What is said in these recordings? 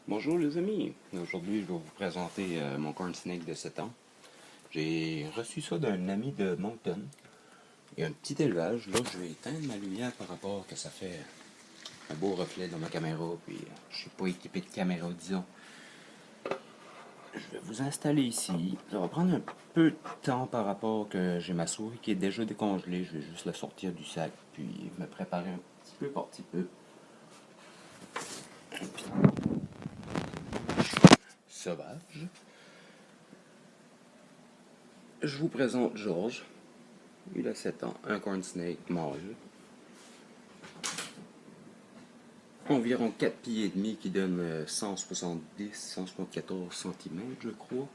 Bonjour les amis, aujourd'hui je vais vous présenter mon corn snake de 7 ans. J'ai reçu ça d'un ami de Moncton. Il y a un petit élevage, là je vais éteindre ma lumière par rapport que ça fait un beau reflet dans ma caméra, puis je suis pas équipé de caméra disons. Je vais vous installer ici, ça va prendre un peu de temps par rapport que j'ai ma souris qui est déjà décongelée, je vais juste la sortir du sac, puis me préparer un petit peu par petit peu. Sauvage. Je vous présente George. Il a 7 ans, un corn snake mâle. Environ 4 pieds et demi qui donne 174 cm, je crois.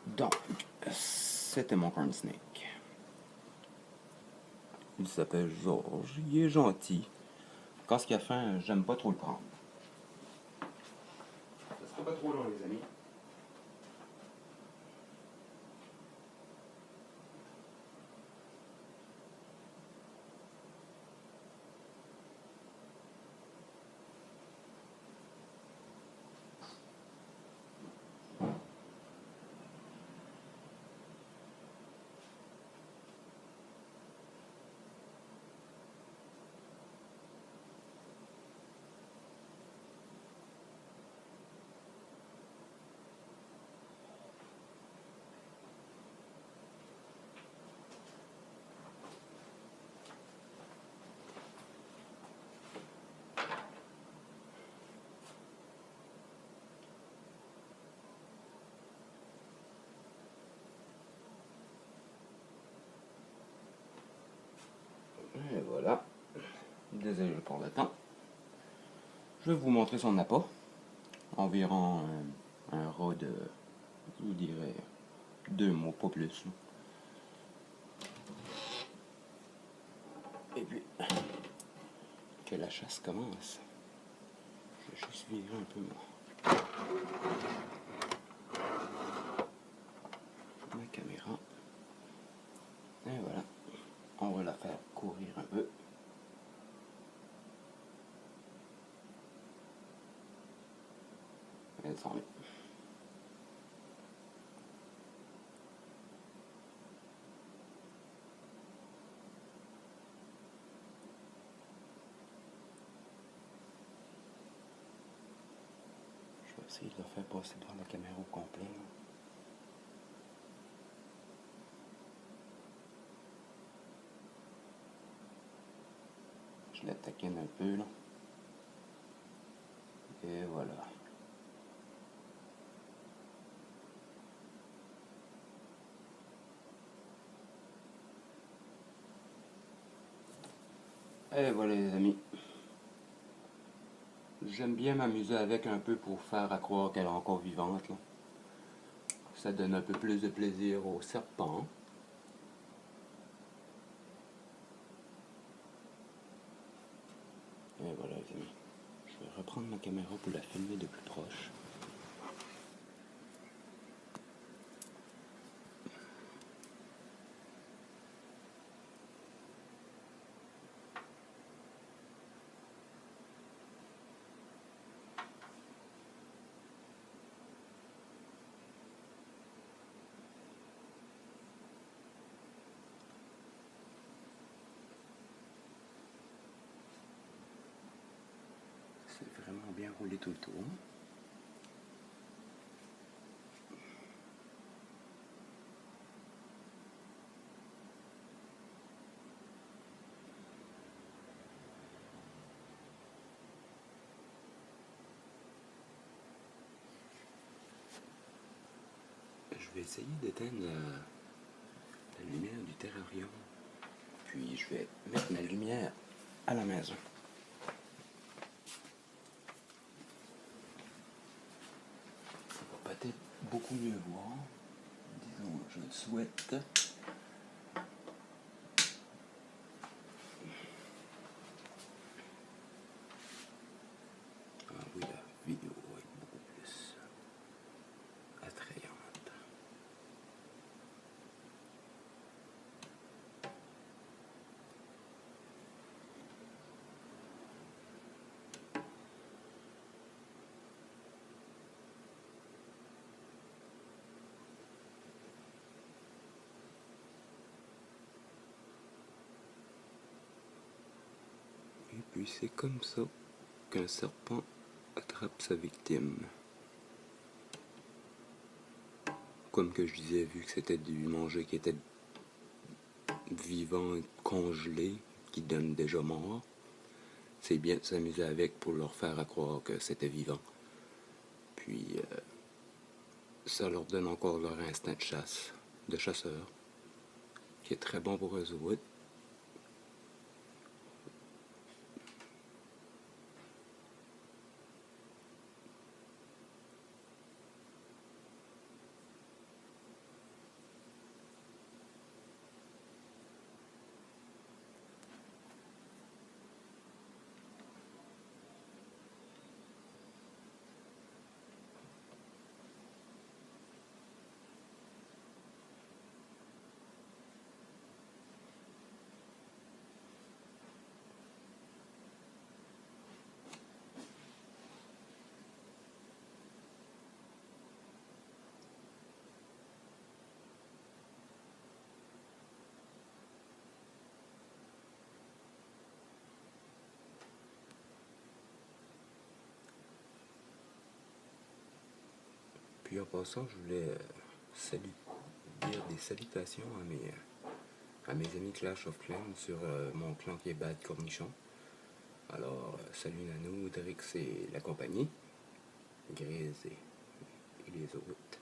Donc, c'était mon corn snake. Il s'appelle George, il est gentil. Quand il a faim, j'aime pas trop le prendre. Ça sera pas trop long les amis. Et voilà. Désolé pour le temps. Je vais vous montrer son appât. Environ un rat de, je vous dirais, 2 mois, pas plus. Et puis, que la chasse commence. Je vais juste virer un peu ma caméra. Et voilà. On va la faire courir un peu. Elle s'en va. Je vais essayer de la faire passer devant la caméra au complet. Je la taquine un peu là. Et voilà. Et voilà les amis. J'aime bien m'amuser avec un peu pour faire à croire qu'elle est encore vivante. Là. Ça donne un peu plus de plaisir au serpent. Et voilà les amis. Je vais reprendre ma caméra pour la filmer de plus proche. C'est vraiment bien roulé tout le tour. Je vais essayer d'éteindre la lumière du terrarium. Puis je vais mettre ma lumière à la maison. Ça va peut-être beaucoup mieux voir. Disons, je le souhaite. Ah oui, la vidéo va être beaucoup plus attrayante. puis c'est comme ça qu'un serpent attrape sa victime. Comme que je disais, vu que c'était du manger qui était vivant, congelé, qui donne déjà mort, c'est bien de s'amuser avec pour leur faire croire que c'était vivant. Puis ça leur donne encore leur instinct de chasse, de chasseur, qui est très bon pour eux autres. Puis en passant, je voulais dire des salutations à mes amis Clash of Clans sur mon clan qui est Bad Cornichon. Alors, salut Nano, Drix et la compagnie, Grise et les autres.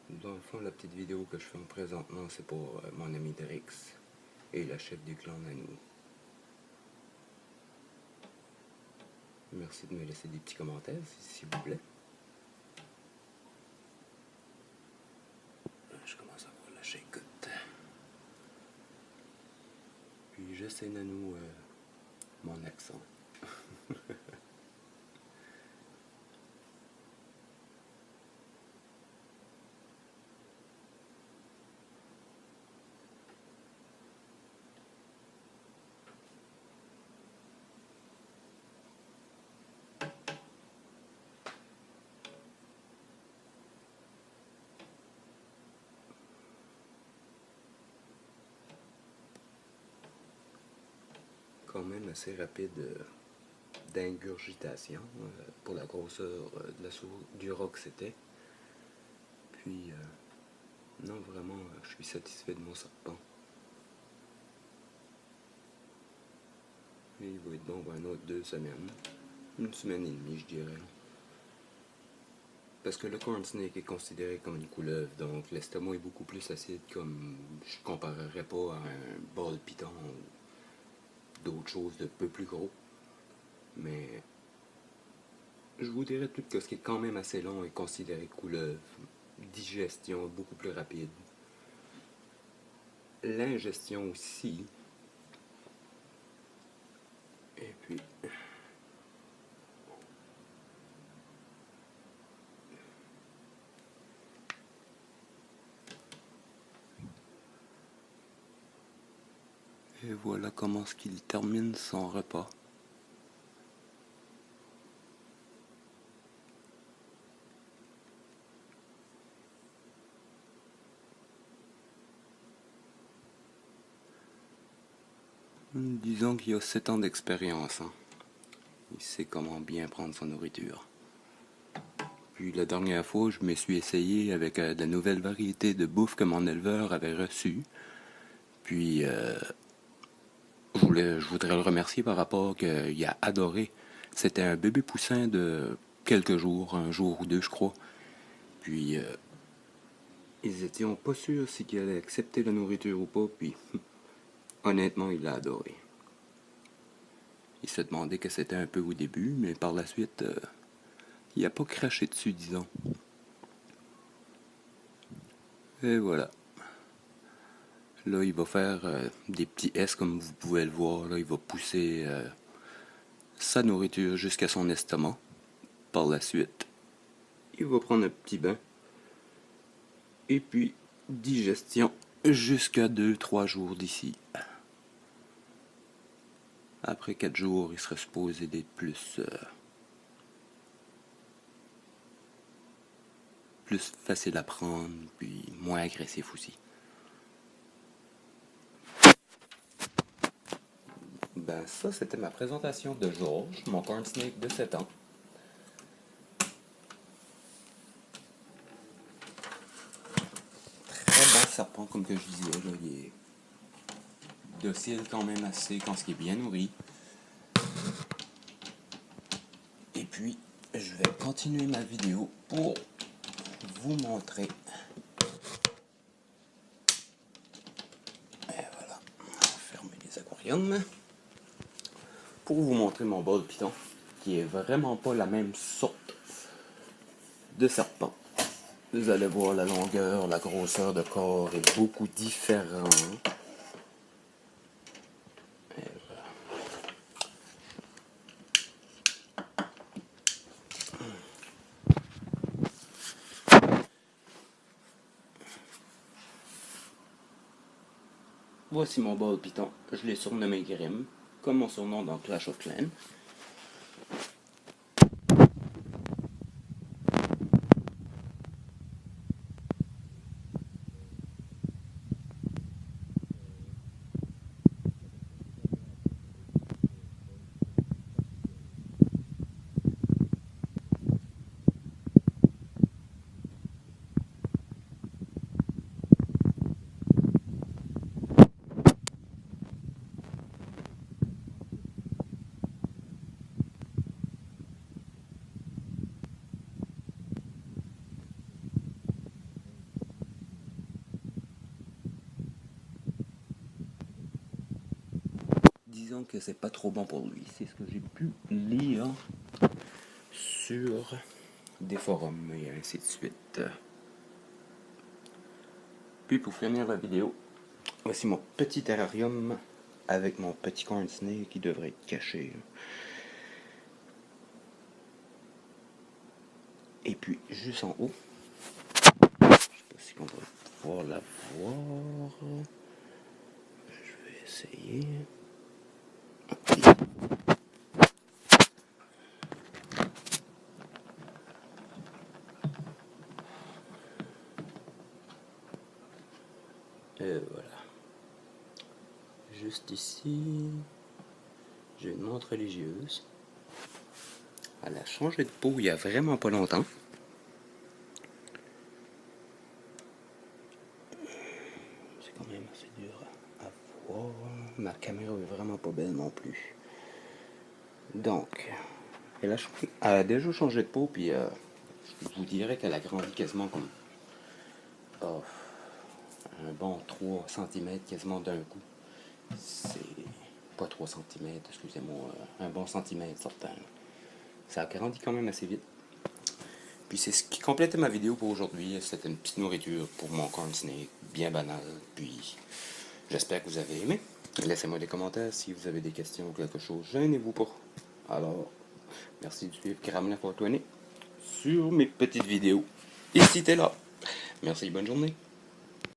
Dans le fond, la petite vidéo que je filme présentement, c'est pour mon ami Drix et la chef du clan Nanou. Merci de me laisser des petits commentaires, s'il vous plaît. Je commence à avoir lâché écoute. Puis je sais Nanou, mon accent. Quand même assez rapide d'ingurgitation pour la grosseur du roc que c'était. Puis, non, vraiment, je suis satisfait de mon serpent. Et il va être bon pour un autre 2 semaines. Une semaine et demie, je dirais. Parce que le corn snake est considéré comme une couleuvre, donc l'estomac est beaucoup plus acide, comme je comparerais pas à un bol python ou d'autres choses de peu plus gros. Mais je vous dirais tout que ce qui est quand même assez long est considéré couleuvre. Digestion beaucoup plus rapide. L'ingestion aussi. Et puis... Et voilà comment ce qu'il termine son repas. Disons qu'il a 7 ans d'expérience. Hein. Il sait comment bien prendre sa nourriture. Puis la dernière fois, je me suis essayé avec la nouvelle variété de bouffe que mon éleveur avait reçue. Puis je voudrais le remercier par rapport qu'il a adoré. C'était un bébé poussin de quelques jours, un jour ou deux je crois. Puis ils étaient pas sûrs si qu'il allait accepter la nourriture ou pas. Puis honnêtement, il l'a adoré. Il se demandait que c'était un peu au début, mais par la suite, il n'a pas craché dessus, disons. Et voilà. Là, il va faire des petits S comme vous pouvez le voir. Là, il va pousser sa nourriture jusqu'à son estomac. Par la suite, il va prendre un petit bain. Et puis, digestion jusqu'à 2-3 jours d'ici. Après 4 jours, il serait supposé d'être plus plus facile à prendre, puis moins agressif aussi. Ben ça, c'était ma présentation de George, mon corn snake de 7 ans. Très bon serpent, comme que je disais, là, il est docile quand même assez quand il est bien nourri. Et puis, je vais continuer ma vidéo pour vous montrer. Et voilà, on va fermer les aquariums. Pour vous montrer mon ball python, qui est vraiment pas la même sorte de serpent. Vous allez voir la longueur, la grosseur de corps est beaucoup différente. Et voilà. Voici mon ball python. Je l'ai surnommé Grim, comme mon surnom dans Clash of Clans. Disons que c'est pas trop bon pour lui. C'est ce que j'ai pu lire sur des forums et ainsi de suite. Puis pour finir la vidéo, voici mon petit terrarium avec mon petit corn snake qui devrait être caché. Et puis juste en haut, je sais pas si on va pouvoir la voir. Je vais essayer. Et voilà. Juste ici, j'ai une montre religieuse. Elle a changé de peau il y a vraiment pas longtemps. C'est quand même assez dur à voir. Ma caméra est vraiment pas belle non plus. Donc, elle a déjà changé de peau, puis je vous dirais qu'elle a grandi quasiment comme un bon 3 cm quasiment d'un coup. C'est pas 3 cm, excusez-moi, un bon centimètre certain. Ça a grandi quand même assez vite. Puis c'est ce qui complétait ma vidéo pour aujourd'hui. C'était une petite nourriture pour mon corn snake, bien banal. Puis j'espère que vous avez aimé. Laissez-moi des commentaires si vous avez des questions ou quelque chose. Gênez-vous pas. Alors, merci de suivre Kremlin420 sur mes petites vidéos. Et si t'es là. Merci, bonne journée.